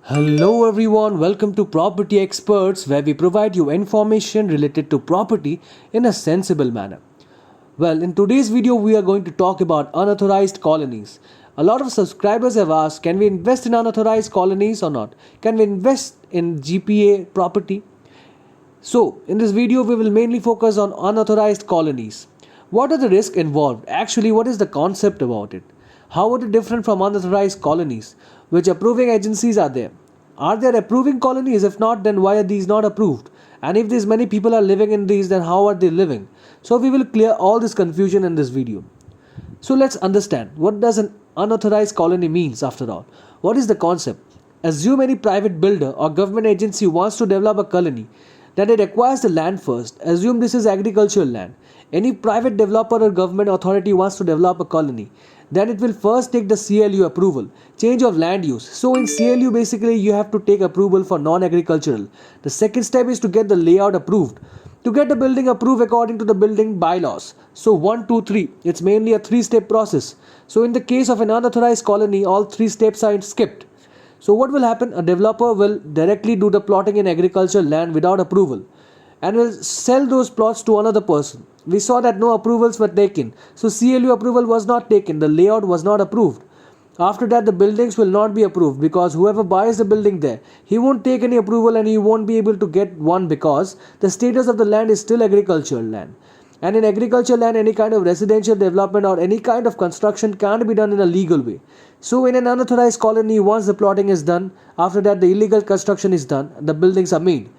Hello everyone, welcome to Property Experts where we provide you information related to property in a sensible manner. Well, in today's video we are going to talk about unauthorized colonies. A lot of subscribers have asked, can we invest in unauthorized colonies or not? Can we invest in GPA property? So, in this video we will mainly focus on unauthorized colonies. What are the risks involved? Actually, what is the concept about it? How are they different from unauthorized colonies? Which approving agencies are there? Are there approving colonies? If not, then why are these not approved? And if these many people are living in these, then how are they living? So we will clear all this confusion in this video. So let's understand, what does an unauthorized colony means after all? What is the concept? Assume any private builder or government agency wants to develop a colony, then it acquires the land first. Assume this is agricultural land. Any private developer or government authority wants to develop a colony, then it will first take the CLU approval, change of land use. So in CLU basically you have to take approval for non-agricultural. The second step is to get the layout approved. To get the building approved according to the building bylaws. So 1, 2, 3. It's mainly a 3-step process. So in the case of an unauthorized colony, all 3 steps are skipped. So what will happen? A developer will directly do the plotting in agricultural land without approval and will sell those plots to another person. We saw that no approvals were taken. So CLU approval was not taken. The layout was not approved. After that, the buildings will not be approved because whoever buys the building there, he won't take any approval and he won't be able to get one because the status of the land is still agricultural land. And in agricultural land, any kind of residential development or any kind of construction can't be done in a legal way. So in an unauthorized colony, once the plotting is done, after that the illegal construction is done, the buildings are made.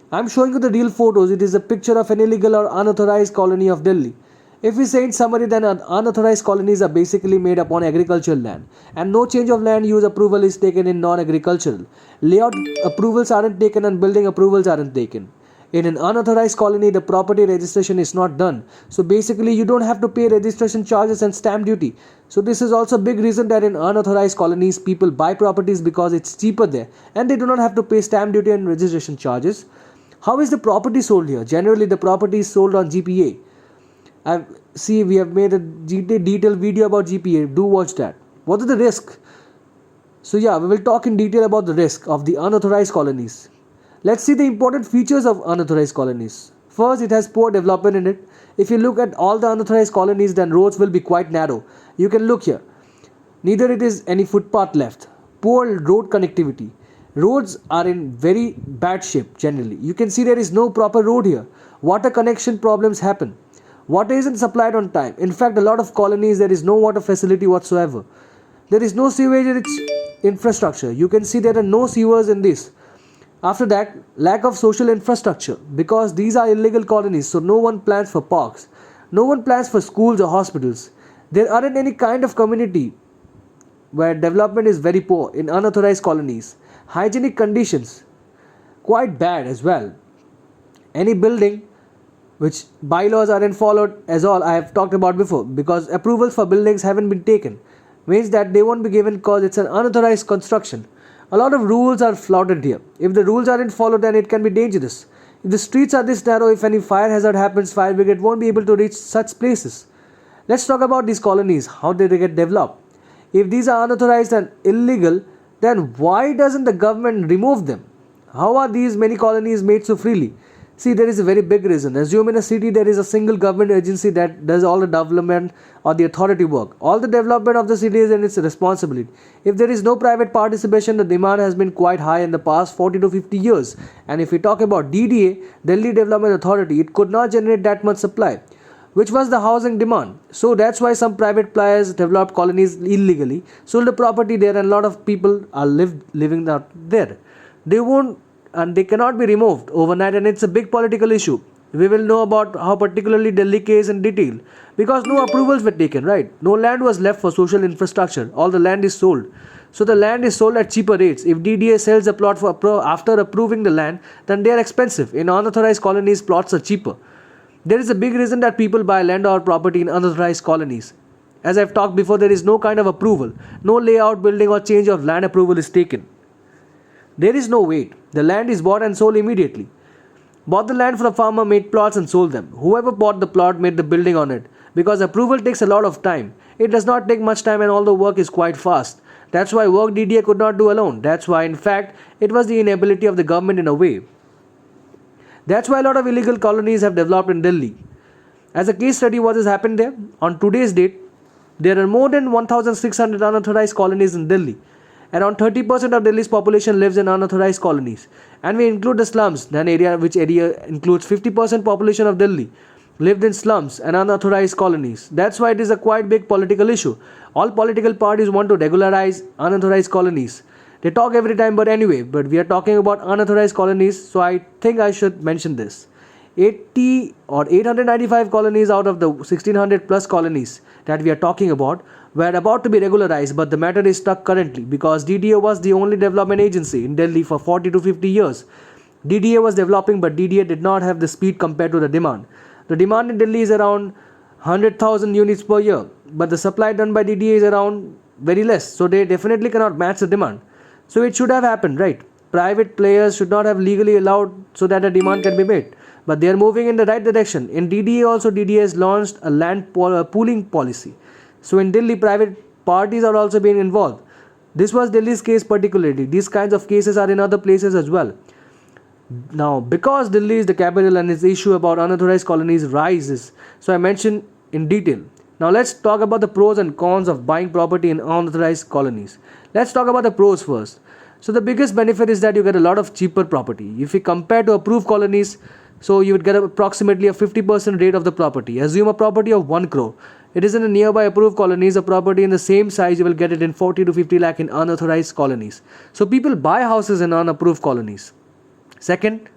I'm showing you the real photos. It is a picture of an illegal or unauthorized colony of Delhi. If we say in summary, then unauthorized colonies are basically made upon agricultural land and no change of land use approval is taken in non-agricultural. Layout approvals aren't taken and building approvals aren't taken. In an unauthorized colony, the property registration is not done. So basically you don't have to pay registration charges and stamp duty. So this is also a big reason that in unauthorized colonies people buy properties because it's cheaper there and they do not have to pay stamp duty and registration charges. How is the property sold here? Generally the property is sold on GPA. We have made a detailed video about GPA. Do watch that. What are the risks? So yeah, we will talk in detail about the risk of the unauthorized colonies. Let's see the important features of unauthorized colonies. First, it has poor development in it. If you look at all the unauthorized colonies, then roads will be quite narrow. You can look here. Neither it is any footpath left. Poor road connectivity. Roads are in very bad shape generally. You can see there is no proper road here. Water connection problems happen. Water isn't supplied on time. In fact, a lot of colonies there is no water facility whatsoever. There is no sewage infrastructure. You can see there are no sewers in this. After that, lack of social infrastructure because these are illegal colonies, so no one plans for parks. No one plans for schools or hospitals. There aren't any kind of community where development is very poor in unauthorized colonies. Hygienic conditions, quite bad as well. Any building which bylaws aren't followed as all I have talked about before because approvals for buildings haven't been taken means that they won't be given because it's an unauthorized construction. A lot of rules are flouted here. If the rules aren't followed, then it can be dangerous. If the streets are this narrow, if any fire hazard happens, fire brigade won't be able to reach such places. Let's talk about these colonies. How did they get developed? If these are unauthorized and illegal, then why doesn't the government remove them? How are these many colonies made so freely? See, there is a very big reason. Assume in a city there is a single government agency that does all the development or the authority work. All the development of the city is in its responsibility. If there is no private participation, the demand has been quite high in the past 40 to 50 years. And if we talk about DDA, Delhi Development Authority, it could not generate that much supply, which was the housing demand. So that's why some private players developed colonies illegally, sold the property there, and a lot of people are living out there. They won't and they cannot be removed overnight, and it's a big political issue. We will know about how particularly Delhi case in detail because no approvals were taken, right? No land was left for social infrastructure. All the land is sold. So the land is sold at cheaper rates. If DDA sells a plot after approving the land, then they are expensive. In unauthorized colonies, plots are cheaper. There is a big reason that people buy land or property in unauthorized colonies. As I've talked before, there is no kind of approval. No layout, building or change of land approval is taken. There is no wait. The land is bought and sold immediately. Bought the land from a farmer, made plots and sold them. Whoever bought the plot made the building on it because approval takes a lot of time. It does not take much time and all the work is quite fast. That's why work DDA could not do alone. That's why, in fact, it was the inability of the government in a way. That's why a lot of illegal colonies have developed in Delhi. As a case study, what has happened there? On today's date, there are more than 1,600 unauthorized colonies in Delhi. Around 30% of Delhi's population lives in unauthorized colonies. And we include the slums, an area which area includes 50% population of Delhi lived in slums and unauthorized colonies. That's why it is a quite big political issue. All political parties want to regularize unauthorized colonies. They talk every time, but anyway, but we are talking about unauthorized colonies, so I think I should mention this. 80 or 895 colonies out of the 1600 plus colonies that we are talking about were about to be regularized, but the matter is stuck currently because DDA was the only development agency in Delhi for 40 to 50 years. DDA was developing, but DDA did not have the speed compared to the demand. The demand in Delhi is around 100,000 units per year, but the supply done by DDA is around very less, so they definitely cannot match the demand. So it should have happened, right? Private players should not have legally allowed so that a demand can be made. But they are moving in the right direction. In DDA also, DDA has launched a land pooling policy. So in Delhi, private parties are also being involved. This was Delhi's case particularly. These kinds of cases are in other places as well. Now, because Delhi is the capital and its issue about unauthorized colonies rises, so I mentioned in detail. Now let's talk about the pros and cons of buying property in unauthorized colonies. Let's talk about the pros first. So the biggest benefit is that you get a lot of cheaper property. If you compare to approved colonies, so you would get approximately a 50% rate of the property. Assume a property of 1 crore. It is in a nearby approved colonies. A property in the same size, you will get it in 40 to 50 lakh in unauthorized colonies. So people buy houses in unapproved colonies. Second,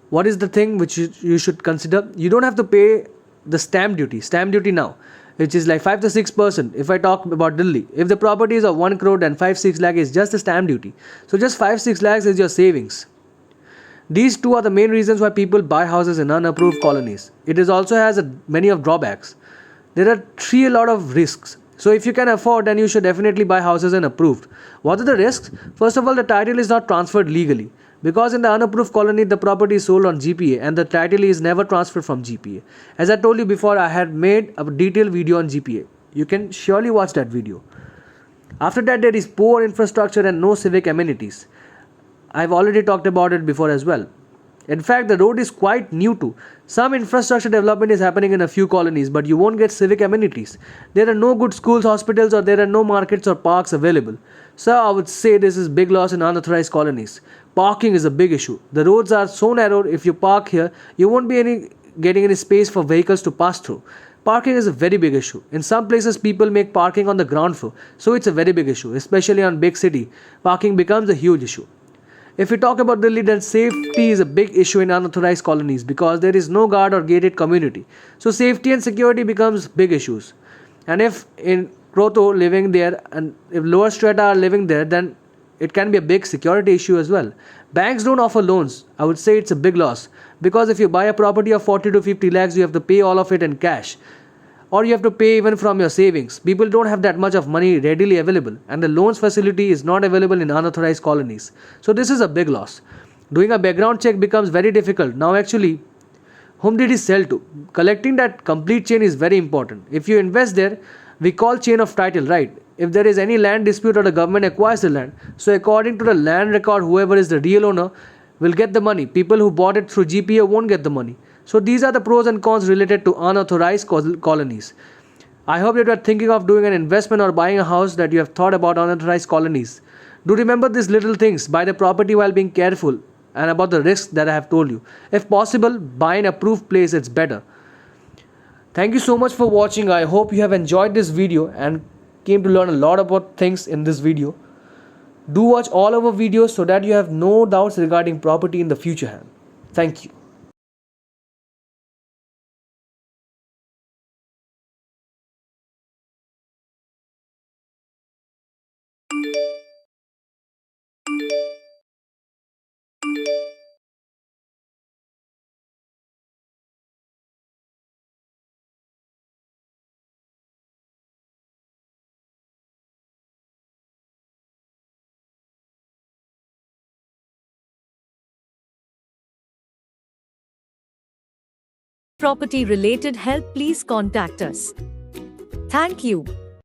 what is the thing which you should consider? You don't have to pay the stamp duty now, which is like 5 to 6%. If I talk about Delhi, if the property is of 1 crore, then 5-6 lakh is just the stamp duty. So just 5-6 lakhs is your savings. These two are the main reasons why people buy houses in unapproved colonies. It is also has many of drawbacks. There are a lot of risks. So if you can afford, then you should definitely buy houses in approved. What are the risks? First of all, the title is not transferred legally. Because in the unapproved colony, the property is sold on GPA and the title is never transferred from GPA. As I told you before, I had made a detailed video on GPA. You can surely watch that video. After that, there is poor infrastructure and no civic amenities. I've already talked about it before as well. In fact, the road is quite new too. Some infrastructure development is happening in a few colonies, but you won't get civic amenities. There are no good schools, hospitals, or there are no markets or parks available. So I would say this is big loss in unauthorized colonies. Parking is a big issue. The roads are so narrow, if you park here, you won't be getting any space for vehicles to pass through. Parking is a very big issue. In some places, people make parking on the ground floor, so it's a very big issue, especially on big city. Parking becomes a huge issue. If we talk about Delhi, then safety is a big issue in unauthorized colonies because there is no guard or gated community. So safety and security becomes big issues. And if in Proto living there and if lower strata are living there, then it can be a big security issue as well. Banks don't offer loans. I would say it's a big loss because if you buy a property of 40 to 50 lakhs, you have to pay all of it in cash. Or you have to pay even from your savings. People don't have that much of money readily available, and the loans facility is not available in unauthorized colonies. So this is a big loss. Doing a background check becomes very difficult. Now actually, whom did he sell to? Collecting that complete chain is very important. If you invest there, we call chain of title, right? If there is any land dispute or the government acquires the land, so according to the land record, whoever is the real owner will get the money. People who bought it through GPA won't get the money. So these are the pros and cons related to unauthorized colonies. I hope that you are thinking of doing an investment or buying a house that you have thought about unauthorized colonies. Do remember these little things. Buy the property while being careful and about the risks that I have told you. If possible, buy an approved place, it's better. Thank you so much for watching. I hope you have enjoyed this video and came to learn a lot about things in this video. Do watch all our videos so that you have no doubts regarding property in the future. Thank you. Property related help, please contact us. Thank you.